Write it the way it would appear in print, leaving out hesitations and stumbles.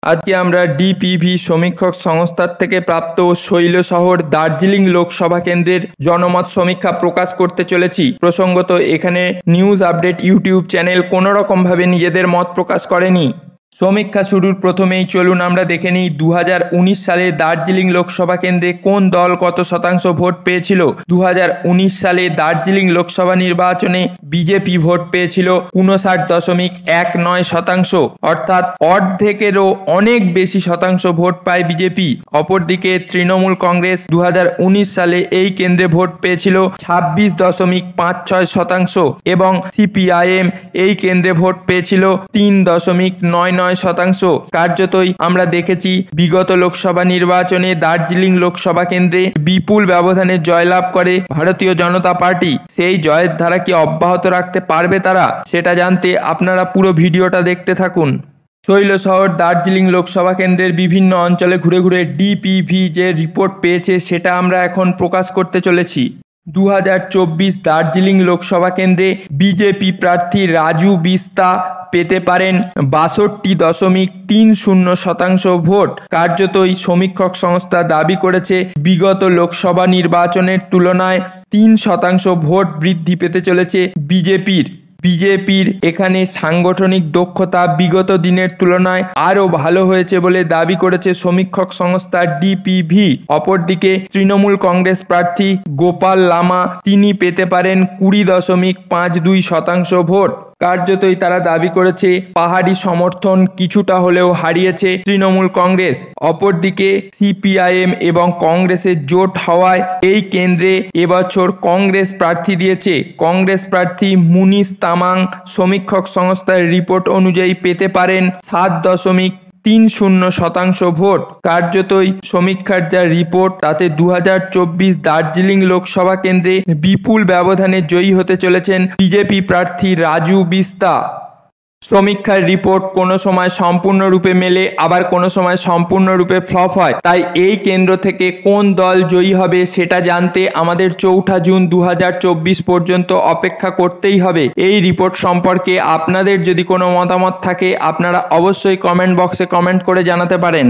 আজকে আমরা ডিপিভি সমীক্ষক সংস্থার থেকে প্রাপ্ত শৈলশহর দার্জিলিং লোকসভা কেন্দ্রের জনমত সমীক্ষা প্রকাশ করতে চলেছি। প্রসঙ্গত এখানে নিউজ আপডেট ইউটিউব চ্যানেল কোনো রকমভাবে নিজেদের মত প্রকাশ করেনি। সমীক্ষা শুরুর প্রথমেই চলুন আমরা দেখে নিই 2019 সালে দার্জিলিং লোকসভা কেন্দ্রে কোন দল কত শতাংশ ভোট পেয়েছিল। 2019 সালে দার্জিলিং লোকসভা নির্বাচনে বিজেপি ভোট পেয়েছিল 59.19%, অর্থাৎ অর্ধেকেরও অনেক বেশি শতাংশ ভোট পায় বিজেপি। অপরদিকে তৃণমূল কংগ্রেস 2019 সালে এই কেন্দ্রে ভোট পেয়েছিল 26.56% এবং সিপিআইএম এই কেন্দ্রে ভোট পেয়েছিল 3.99%। কার্যতই আমরা দেখেছি বিগত লোকসভা নির্বাচনে দার্জিলিং লোকসভা কেন্দ্রে বিপুল ব্যবধানে জয়লাভ করে ভারতীয় জনতা পার্টি। সেই জয়ের ধারা কি অব্যাহত রাখতে পারবে তারা, সেটা জানতে আপনারা পুরো ভিডিওটা দেখতে থাকুন। শৈলশহর দার্জিলিং লোকসভা কেন্দ্রের বিভিন্ন অঞ্চলে ঘুরে ঘুরে ডিপিভি যে রিপোর্ট পেয়েছে সেটা আমরা এখন প্রকাশ করতে চলেছি। 2024 দার্জিলিং লোকসভা কেন্দ্রে বিজেপি প্রার্থী রাজু বিস্তা পেতে পারেন 62.30% ভোট। কার্যতই সমীক্ষক সংস্থা দাবি করেছে বিগত লোকসভা নির্বাচনের তুলনায় 3% ভোট বৃদ্ধি পেতে চলেছে বিজেপির এখানে সাংগঠনিক দক্ষতা বিগত দিনের তুলনায় আরও ভালো হয়েছে বলে দাবি করেছে সমীক্ষক সংস্থা ডিপিভি। অপরদিকে তৃণমূল কংগ্রেস প্রার্থী গোপাল লামা তিনি পেতে পারেন 20.52% ভোট। কার্যতই তারা দাবি করেছে পাহাড়ি সমর্থন কিছুটা হলেও হারিয়েছে তৃণমূল কংগ্রেস। অপরদিকে সিপিআইএম এবং কংগ্রেসের জোট হওয়ায় এই কেন্দ্রে এবছর কংগ্রেস প্রার্থী দিয়েছে। কংগ্রেস প্রার্থী মুনিশ তামাং সমীক্ষক সংস্থার রিপোর্ট অনুযায়ী পেতে পারেন 7.30% ভোট। কার্যতই সমীক্ষার যা রিপোর্ট তাতে 2024 দার্জিলিং লোকসভা কেন্দ্রে বিপুল ব্যবধানে জয়ী হতে চলেছেন বিজেপি প্রার্থী রাজু বিস্তা। সমীক্ষার রিপোর্ট কোনো সময় সম্পূর্ণরূপে মেলে, আবার কোনো সময় সম্পূর্ণরূপে ফ্লপ হয়। তাই এই কেন্দ্র থেকে কোন দল জয়ী হবে সেটা জানতে আমাদের 4 জুন 2024 পর্যন্ত অপেক্ষা করতেই হবে। এই রিপোর্ট সম্পর্কে আপনাদের যদি কোনো মতামত থাকে আপনারা অবশ্যই কমেন্ট বক্সে কমেন্ট করে জানাতে পারেন।